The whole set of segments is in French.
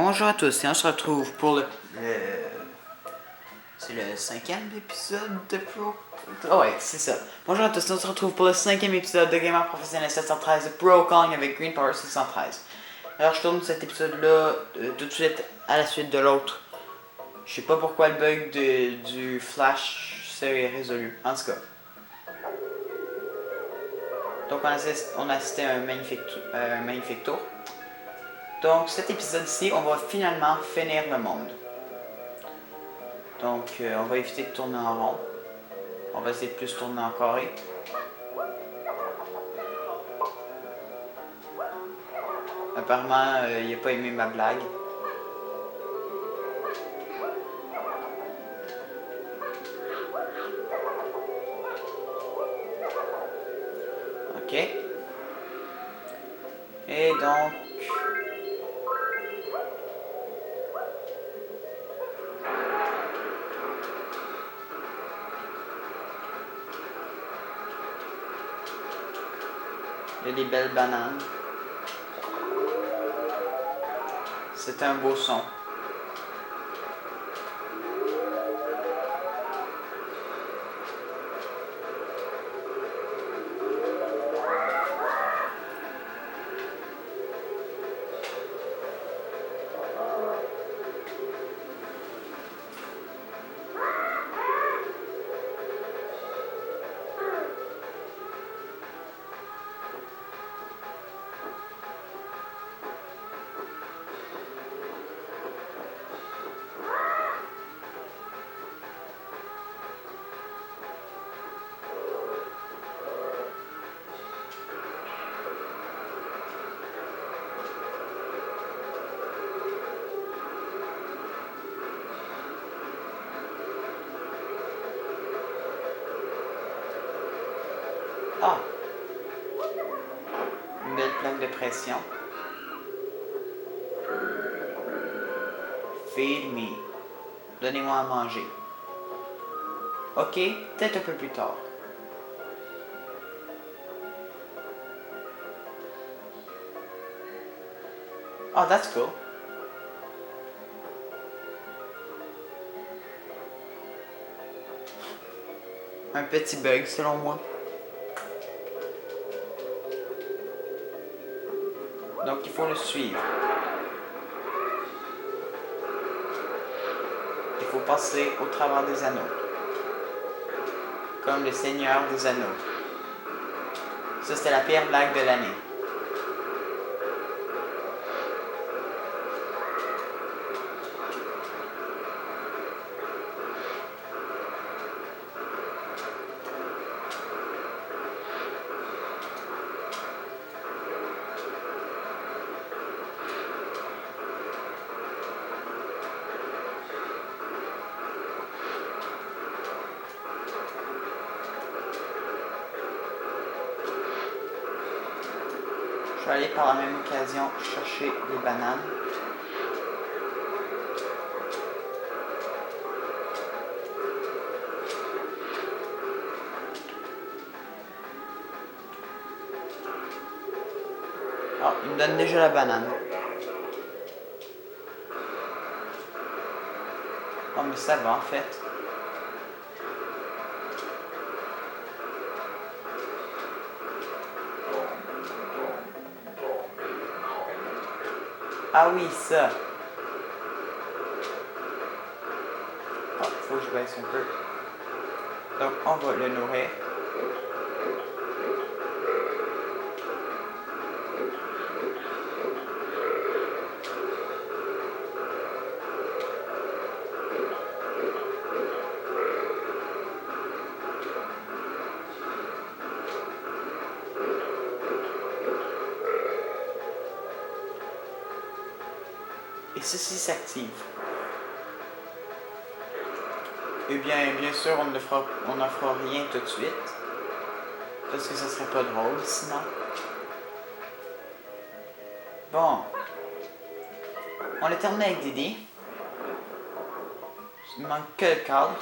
Bonjour à tous et on se retrouve pour c'est le 5e épisode de Pro... Oh ouais, c'est ça. Bonjour à tous, on se retrouve pour le 5e épisode de Gamer Professionnel 713 de Pro Calling avec Green Power 613. Alors je tourne cet épisode-là tout de suite à la suite de l'autre. Je sais pas pourquoi le bug du flash s'est résolu. En tout cas. Donc on a assisté à un magnifique tour. Donc cet épisode-ci, on va finalement finir le monde. Donc on va éviter de tourner en rond. On va essayer de plus tourner en carré. Apparemment, il n'a pas aimé ma blague. Ok. Et donc... il y a des belles bananes. C'est un beau son. Ah! Une belle plaque de pression. Feed me. Donnez-moi à manger. Ok, peut-être un peu plus tard. Oh, that's cool. Un petit bug selon moi. Donc il faut le suivre. Il faut passer au travers des anneaux. Comme le Seigneur des Anneaux. Ça, c'était la pire blague de l'année. Je vais aller par la même occasion chercher les bananes. Oh, il me donne déjà la banane. Oh, mais ça va en fait. Ah oui, ça. Oh, faut que je baisse un peu. Donc, on va le nourrir. Et ceci s'active. Eh bien sûr, on ne fera rien tout de suite. Parce que ça serait pas drôle sinon. Bon. On a terminé avec Didi. Il manque que le cadre.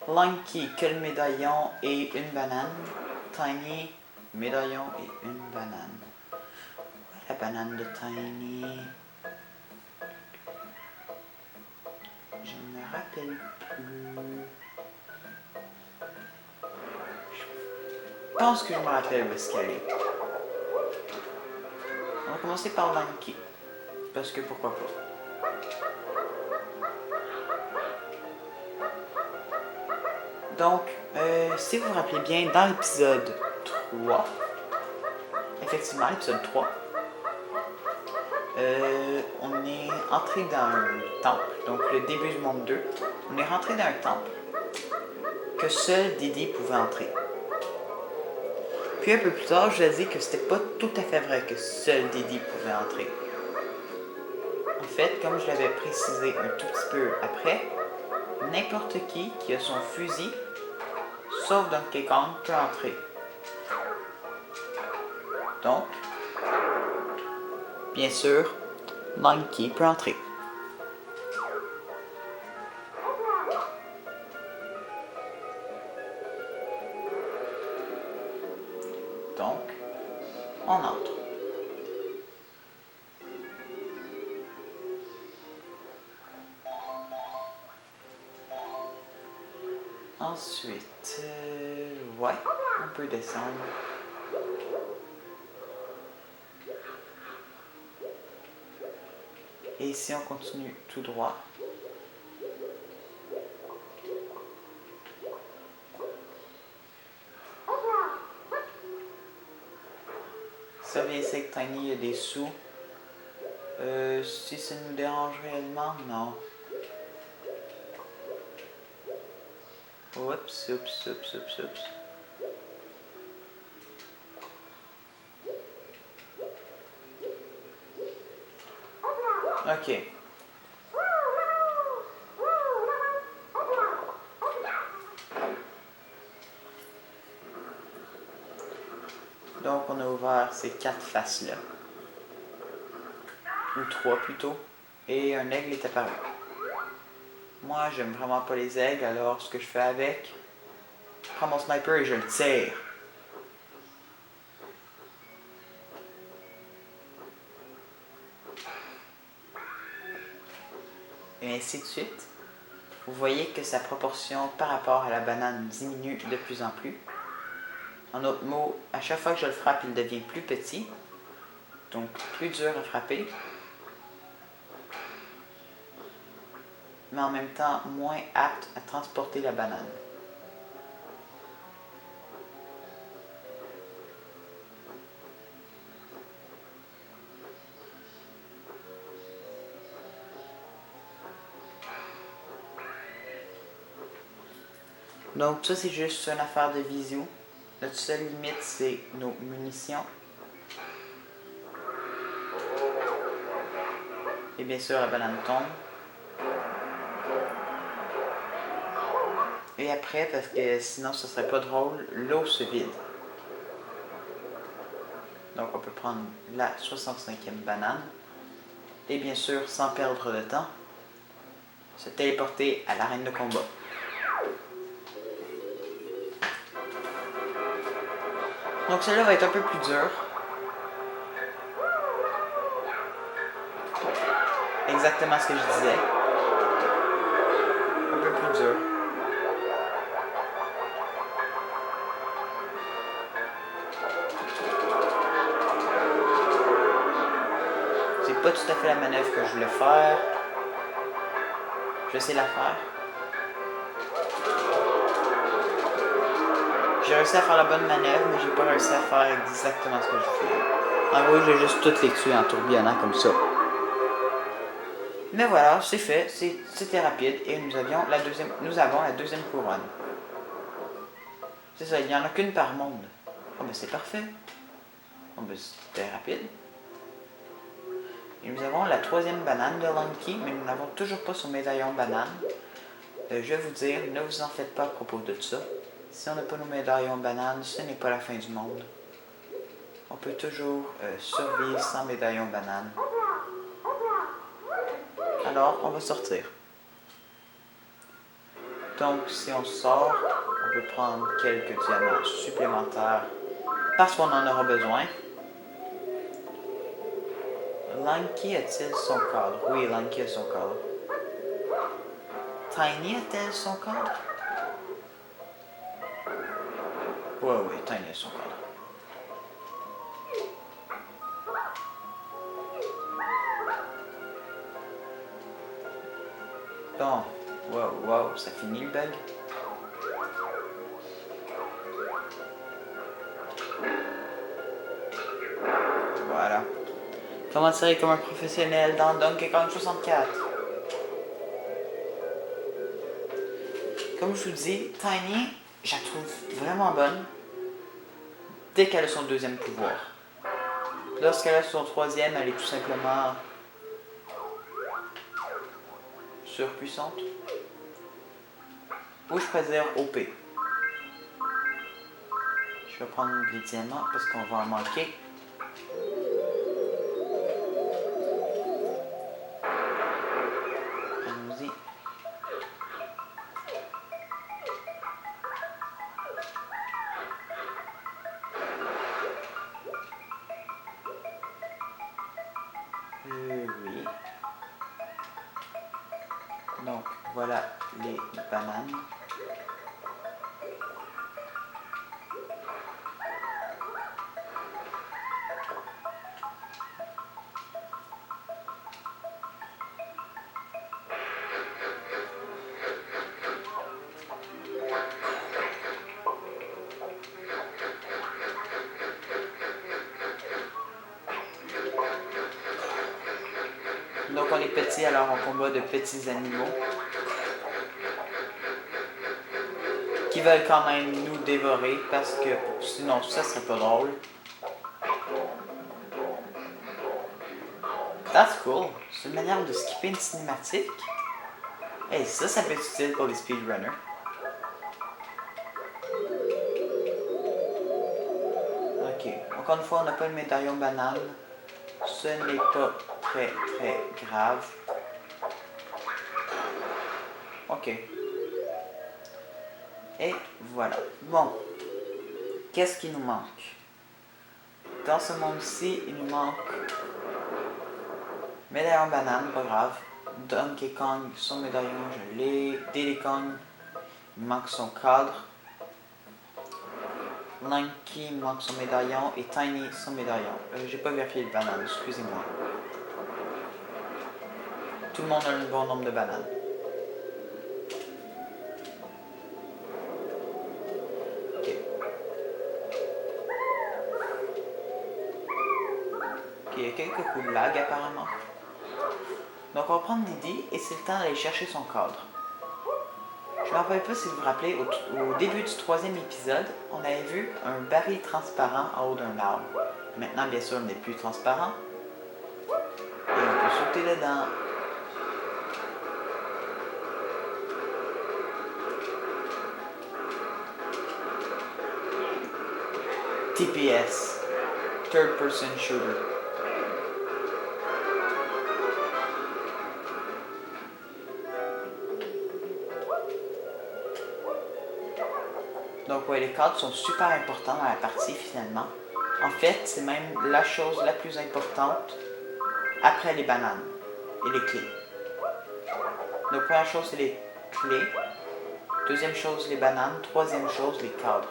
Lanky, que le médaillon et une banane. Tiny, médaillon et une banane. Où est la banane de Tiny? Je ne me rappelle plus. Je pense que je me rappelle où est-ce qu'elle est. On va commencer par Lanky. Parce que pourquoi pas. Donc, si vous vous rappelez bien, dans l'épisode 3, effectivement, l'épisode 3, on est entré dans un temple, donc le début du monde 2. On est rentré dans un temple que seul Didi pouvait entrer. Puis un peu plus tard, je dit que c'était pas tout à fait vrai que seul Didi pouvait entrer. En fait, comme je l'avais précisé un tout petit peu après, n'importe qui a son fusil, sauf Donkey Kong, peut entrer. Donc, bien sûr, Monkey peut entrer. Donc, on entre. Ensuite, ouais, on peut descendre. Et ici, on continue tout droit. Ça vient ici avec Tiny, il y a des sous. Si ça nous dérange réellement, non. Oups. Ok. Donc on a ouvert ces 4 faces-là. Ou 3 plutôt. Et un aigle est apparu. Moi, j'aime vraiment pas les aigles, alors ce que je fais avec, je prends mon sniper et je le tire. Et ainsi de suite. Vous voyez que sa proportion par rapport à la banane diminue de plus en plus. En d'autres mots, à chaque fois que je le frappe, il devient plus petit, donc plus dur à frapper, mais en même temps moins apte à transporter la banane. Donc ça c'est juste une affaire de visio. Notre seule limite c'est nos munitions. Et bien sûr la banane tombe. Et après, parce que sinon ce serait pas drôle, l'eau se vide. Donc on peut prendre la 65e banane. Et bien sûr, sans perdre de temps, se téléporter à l'arène de combat. Donc celle-là va être un peu plus dur. Exactement ce que je disais. Un peu plus dur. C'est pas tout à fait la manœuvre que je voulais faire. Je sais la faire. J'ai réussi à faire la bonne manœuvre, mais j'ai pas réussi à faire exactement ce que je voulais. En gros, j'ai juste toutes les tuer en tourbillonnant comme ça. Mais voilà, c'est fait, c'était rapide et nous avons la deuxième couronne. C'est ça, il n'y en a qu'une par monde. Oh ben c'est parfait. Oh ben c'était rapide. Et nous avons la 3e banane de Lanky, mais nous n'avons toujours pas son médaillon banane. Je vais vous dire, ne vous en faites pas à propos de ça. Si on n'a pas nos médaillons banane, ce n'est pas la fin du monde. On peut toujours survivre sans médaillon banane. Alors, on va sortir. Donc, si on sort, on peut prendre quelques diamants supplémentaires parce qu'on en aura besoin. Lanky a-t-il son cadre? Oui, Lanky a son cadre. Tiny a-t-elle son cadre? Ouais, oui, Tiny a son cadre. Bon, wow, ça finit le bug. Voilà. Comment tirer comme un professionnel dans Donkey Kong 64? Comme je vous dis, Tiny, je la trouve vraiment bonne dès qu'elle a son deuxième pouvoir. Lorsqu'elle a son troisième, elle est tout simplement surpuissante. Ou je préfère OP. Je vais prendre les diamants parce qu'on va en manquer. Allons-y. Oui. Donc, voilà les bananes. Donc on est petits, alors on combat de petits animaux qui veulent quand même nous dévorer parce que sinon ça serait pas drôle. That's cool. C'est une manière de skipper une cinématique. Hey, ça peut être utile pour les speedrunners. Ok, encore une fois, on n'a pas le médaillon banane. Ce n'est pas très grave. Ok. Et voilà. Bon. Qu'est-ce qui nous manque? Dans ce monde-ci, il nous manque médaillon banane, pas grave. Donkey Kong, son médaillon, je l'ai. Diddy Kong, il manque son cadre. Lanky, il manque son médaillon. Et Tiny, son médaillon. J'ai pas vérifié les bananes, excusez-moi. Tout le monde a un bon nombre de bananes. Ok, il y a quelques coups de lag apparemment. Donc on va prendre Diddy et c'est le temps d'aller chercher son cadre. Je ne me rappelle pas si vous vous rappelez, au début du troisième épisode, on avait vu un baril transparent en haut d'un arbre. Maintenant, bien sûr, il n'est plus transparent. Et on peut sauter dedans. TPS, Third Person Shooter. Donc ouais, les cadres sont super importants dans la partie finalement. En fait, c'est même la chose la plus importante après les bananes et les clés. Donc première chose, c'est les clés. Deuxième chose, les bananes. Troisième chose, les cadres.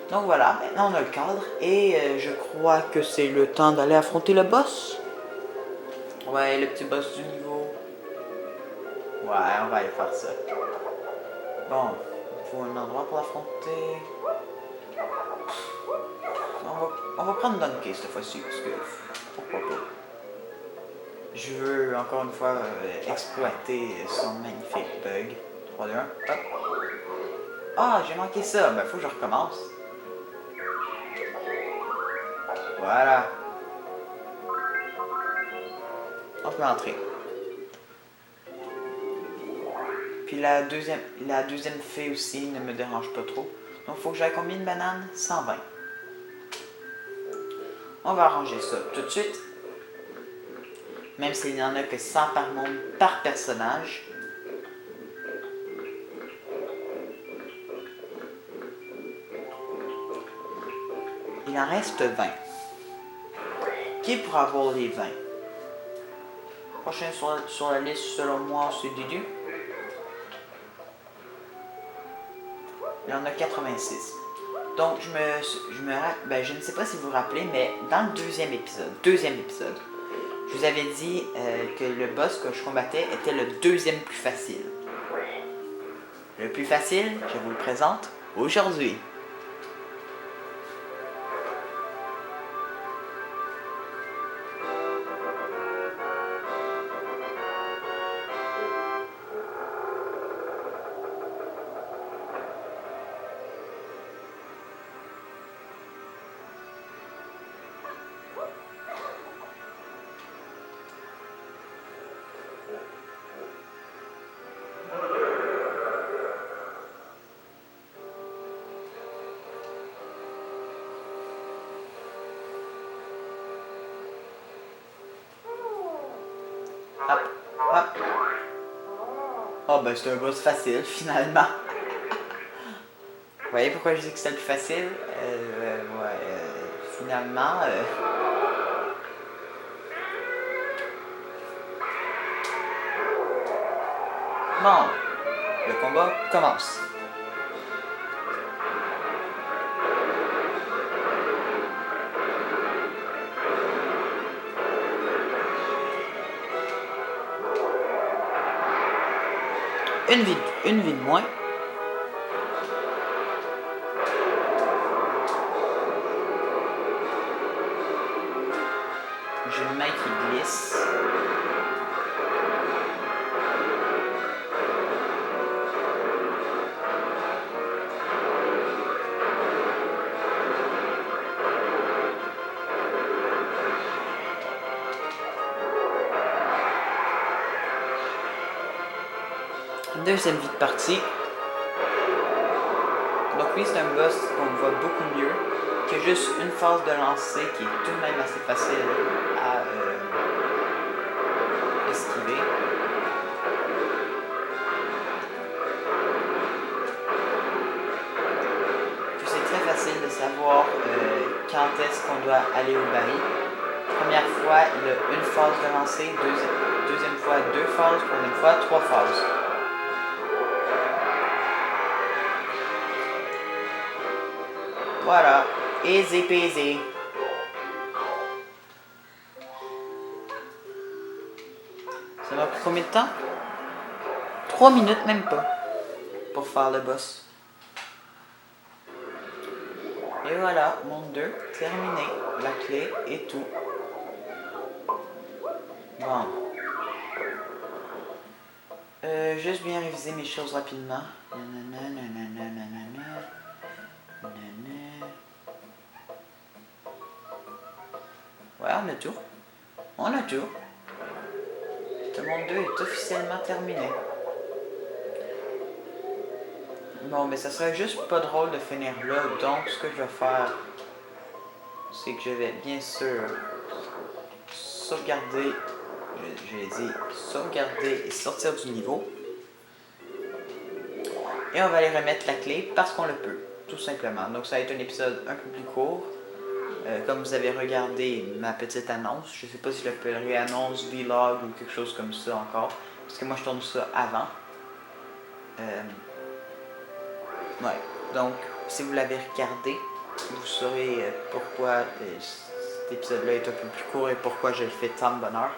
Donc voilà, maintenant on a le cadre et je crois que c'est le temps d'aller affronter le boss. Ouais, le petit boss du niveau. Ouais, on va aller faire ça. Bon, il faut un endroit pour l'affronter. On va prendre Donkey cette fois-ci, parce que pourquoi pas. Je veux encore une fois exploiter son magnifique bug. 3, 2, 1, hop. Ah, j'ai manqué ça, ben faut que je recommence. Voilà. On peut entrer. Puis la deuxième fée aussi ne me dérange pas trop. Donc il faut que j'aille combien de bananes? 120. On va arranger ça tout de suite. Même s'il n'y en a que 100 par monde par personnage. Il en reste 20. Qui pourra avoir les 20? Prochain sur la liste, selon moi, c'est Dudu. Il y en a 86. Donc, je ne sais pas si vous vous rappelez, mais dans le deuxième épisode, je vous avais dit que le boss que je combattais était le deuxième plus facile. Le plus facile, je vous le présente aujourd'hui. Hop, hop. Oh ben c'est un boss facile finalement. Vous voyez pourquoi je dis que c'est le plus facile? Finalement... Bon, le combat commence. Une vie de moins. J'ai une main qui glisse. Deuxième vie de partie. Donc oui, c'est un boss qu'on voit beaucoup mieux, qui a juste une phase de lancer qui est tout de même assez facile à esquiver. Puis c'est très facile de savoir quand est-ce qu'on doit aller au baril. Première fois, il a une phase de lancer, deuxième fois 2 phases, troisième fois 3 phases. Voilà, easy peasy. Ça m'a pris combien de temps? 3 minutes, même pas, pour faire le boss. Et voilà, monde 2, terminé. La clé et tout. Bon. Juste bien réviser mes choses rapidement. Ouais, on a tout. On a tout. Le monde 2 est officiellement terminé. Bon, mais ça serait juste pas drôle de finir là. Donc, ce que je vais faire, c'est que je vais bien sûr sauvegarder. Je l'ai dit, sauvegarder et sortir du niveau. Et on va aller remettre la clé parce qu'on le peut, tout simplement. Donc, ça va être un épisode un peu plus court. Comme vous avez regardé ma petite annonce, je ne sais pas si je l'appellerai annonce, vlog ou quelque chose comme ça encore, parce que moi je tourne ça avant. Ouais, donc si vous l'avez regardé, vous saurez pourquoi cet épisode-là est un peu plus court et pourquoi je le fais tant de bonheur.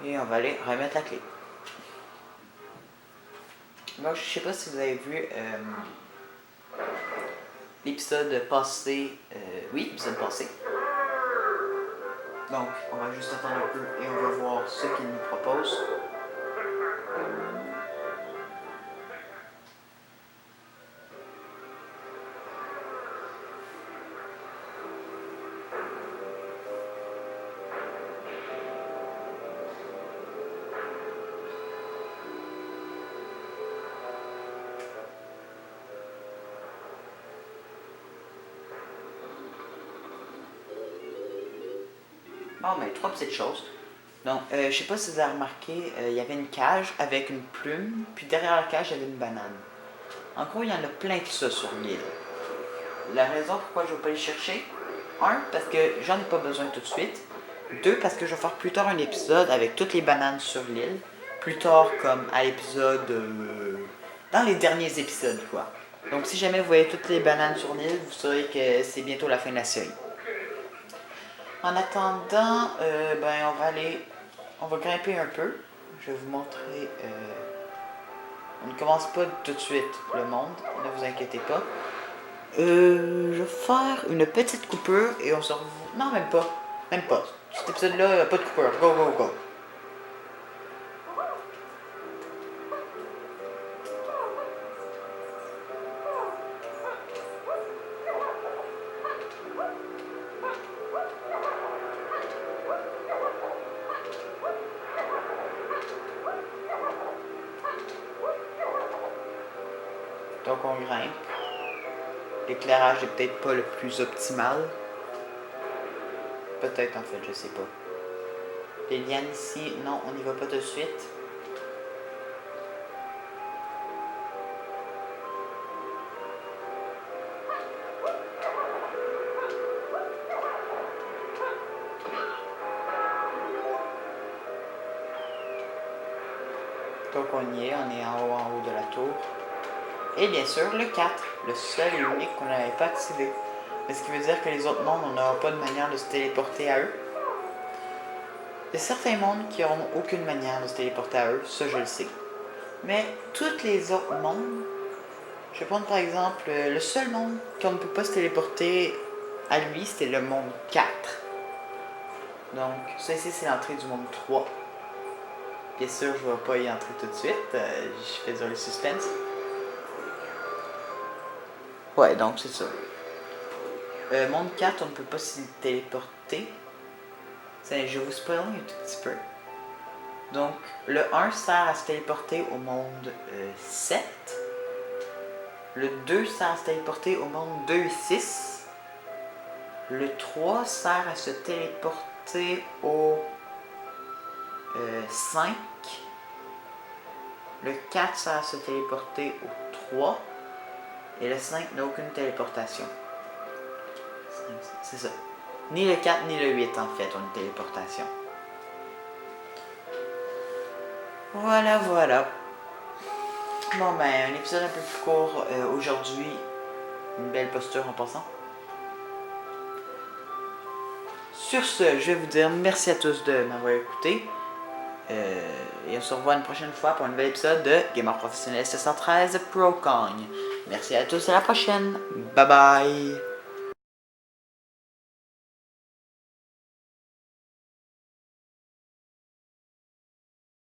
Et on va aller remettre la clé. Moi, je ne sais pas si vous avez vu l'épisode passé. Oui, l'épisode passé. Donc, on va juste attendre un peu et on va voir ce qu'il nous propose. Bon, mais 3 petites choses. Donc, je sais pas si vous avez remarqué, il y avait une cage avec une plume, puis derrière la cage, il y avait une banane. En gros, il y en a plein de ça sur l'île. La raison pourquoi je ne vais pas les chercher, parce que j'en ai pas besoin tout de suite. 2 parce que je vais faire plus tard un épisode avec toutes les bananes sur l'île. Plus tard, comme à l'épisode... dans les derniers épisodes, quoi. Donc si jamais vous voyez toutes les bananes sur l'île, vous saurez que c'est bientôt la fin de la série. En attendant, ben on va grimper un peu. Je vais vous montrer... on ne commence pas tout de suite le monde, ne vous inquiétez pas. Je vais faire une petite coupure et on se revoit... Non, même pas. Même pas. Cet épisode-là, pas de coupure. Go, go, go. Donc on grimpe. L'éclairage est peut-être pas le plus optimal. Peut-être en fait, je sais pas. Les lianes ici, non, on n'y va pas tout de suite. Donc on y est, on est en haut de la tour. Et bien sûr, le 4, le seul et unique qu'on n'avait pas activé. Mais ce qui veut dire que les autres mondes, on n'aura pas de manière de se téléporter à eux. Il y a certains mondes qui n'auront aucune manière de se téléporter à eux, ça je le sais. Mais tous les autres mondes, je vais prendre par exemple le seul monde qu'on ne peut pas se téléporter à lui, c'était le monde 4. Donc ça ici c'est l'entrée du monde 3. Bien sûr, je ne vais pas y entrer tout de suite, je fais dans le suspense. Ouais, donc c'est ça. Monde 4, on ne peut pas s'y téléporter. Je vais vous spoiler un tout petit peu. Donc, le 1 sert à se téléporter au monde 7. Le 2 sert à se téléporter au monde 2 et 6. Le 3 sert à se téléporter au 5. Le 4 sert à se téléporter au 3. Et le 5 n'a aucune téléportation. C'est ça. Ni le 4 ni le 8 en fait ont une téléportation. Voilà, voilà. Bon ben, un épisode un peu plus court aujourd'hui. Une belle posture en passant. Sur ce, je vais vous dire merci à tous de m'avoir écouté. Et on se revoit une prochaine fois pour un nouvel épisode de Gamer Professionnel 713 Pro Kong. Merci à tous, à la prochaine. Bye bye.